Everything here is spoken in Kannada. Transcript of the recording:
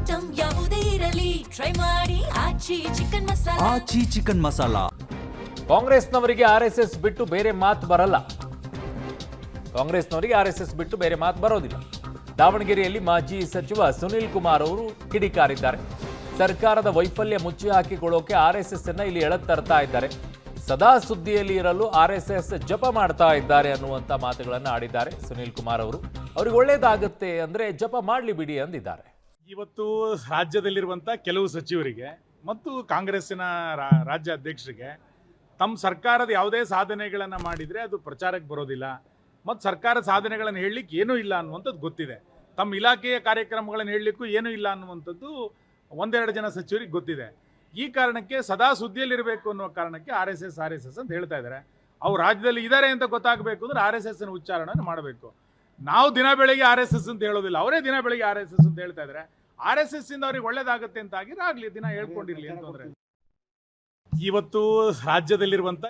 ಐಟಂ ಯಾವುದೇ ಇರಲಿ ಟ್ರೈ ಮಾಡಿ ಆಚಿ ಚಿಕನ್ ಮಸಾಲಾ. ಆಚಿ ಚಿಕನ್ ಮಸಾಲಾ. ಕಾಂಗ್ರೆಸ್ನವರಿಗೆ ಆರ್ಎಸ್ಎಸ್ ಬಿಟ್ಟು ಬೇರೆ ಮಾತು ಬರಲ್ಲ. ಕಾಂಗ್ರೆಸ್ನವರಿಗೆ ಆರ್ಎಸ್ಎಸ್ ಬಿಟ್ಟು ಬೇರೆ ಮಾತು ಬರೋದಿಲ್ಲ. ದಾವಣಗೆರೆಯಲ್ಲಿ ಮಾಜಿ ಸಚಿವ ಸುನೀಲ್ ಕುಮಾರ್ ಅವರು ಕಿಡಿಕಾರಿದ್ದಾರೆ. ಸರ್ಕಾರದ ವೈಫಲ್ಯ ಮುಚ್ಚಿ ಹಾಕಿಕೊಳ್ಳೋಕೆ ಆರ್ಎಸ್ಎಸ್ ಅನ್ನ ಇಲ್ಲಿ ಎಳೆತರ್ತಾ ಇದ್ದಾರೆ. ಸದಾ ಸುದ್ದಿಯಲ್ಲಿ ಇರಲು ಆರ್ಎಸ್ಎಸ್ ಜಪ ಮಾಡ್ತಾ ಇದ್ದಾರೆ ಅನ್ನುವಂಥ ಮಾತುಗಳನ್ನು ಆಡಿದ್ದಾರೆ ಸುನೀಲ್ ಕುಮಾರ್ ಅವರು. ಅವ್ರಿಗೆ ಒಳ್ಳೇದಾಗುತ್ತೆ ಅಂದ್ರೆ ಜಪ ಮಾಡಲಿ ಬಿಡಿ ಅಂದಿದ್ದಾರೆ. ಇವತ್ತು ರಾಜ್ಯದಲ್ಲಿರುವಂಥ ಕೆಲವು ಸಚಿವರಿಗೆ ಮತ್ತು ಕಾಂಗ್ರೆಸ್ಸಿನ ರಾಜ್ಯ ಅಧ್ಯಕ್ಷರಿಗೆ ತಮ್ಮ ಸರ್ಕಾರದ ಯಾವುದೇ ಸಾಧನೆಗಳನ್ನು ಮಾಡಿದರೆ ಅದು ಪ್ರಚಾರಕ್ಕೆ ಬರೋದಿಲ್ಲ ಮತ್ತು ಸರ್ಕಾರ ಸಾಧನೆಗಳನ್ನು ಹೇಳಲಿಕ್ಕೆ ಏನೂ ಇಲ್ಲ ಅನ್ನುವಂಥದ್ದು ಗೊತ್ತಿದೆ. ತಮ್ಮ ಇಲಾಖೆಯ ಕಾರ್ಯಕ್ರಮಗಳನ್ನು ಹೇಳಲಿಕ್ಕೂ ಏನೂ ಇಲ್ಲ ಅನ್ನುವಂಥದ್ದು ಒಂದೆರಡು ಜನ ಸಚಿವರಿಗೆ ಗೊತ್ತಿದೆ. ಈ ಕಾರಣಕ್ಕೆ ಸದಾ ಸುದ್ದಿಯಲ್ಲಿರಬೇಕು ಅನ್ನೋ ಕಾರಣಕ್ಕೆ ಆರ್ ಎಸ್ ಎಸ್ ಅಂತ ಹೇಳ್ತಾ ಇದ್ದಾರೆ. ಅವ್ರು ರಾಜ್ಯದಲ್ಲಿ ಇದ್ದಾರೆ ಅಂತ ಗೊತ್ತಾಗಬೇಕು ಅಂದ್ರೆ ಆರ್ ಎಸ್ ಎಸ್ನ ಉಚ್ಚಾರಣೆ ಮಾಡಬೇಕು. ನಾವು ದಿನ ಬೆಳಗ್ಗೆ ಆರ್ ಎಸ್ ಎಸ್ ಅಂತ ಹೇಳೋದಿಲ್ಲ, ಅವರೇ ದಿನ ಬೆಳಗ್ಗೆ ಆರ್ ಎಸ್ ಎಸ್ ಅಂತ ಹೇಳ್ತಾ ಇದ್ದಾರೆ. ಆರ್ ಎಸ್ ಎಸ್ ಇಂದ ಅವ್ರಿಗೆ ಒಳ್ಳೇದಾಗುತ್ತೆ ಅಂತ ಆಗಿದ್ರೆ ಆಗಲಿ, ದಿನ ಹೇಳ್ಕೊಂಡಿರ್ಲಿ ಅಂತಂದ್ರೆ. ಇವತ್ತು ರಾಜ್ಯದಲ್ಲಿರುವಂಥ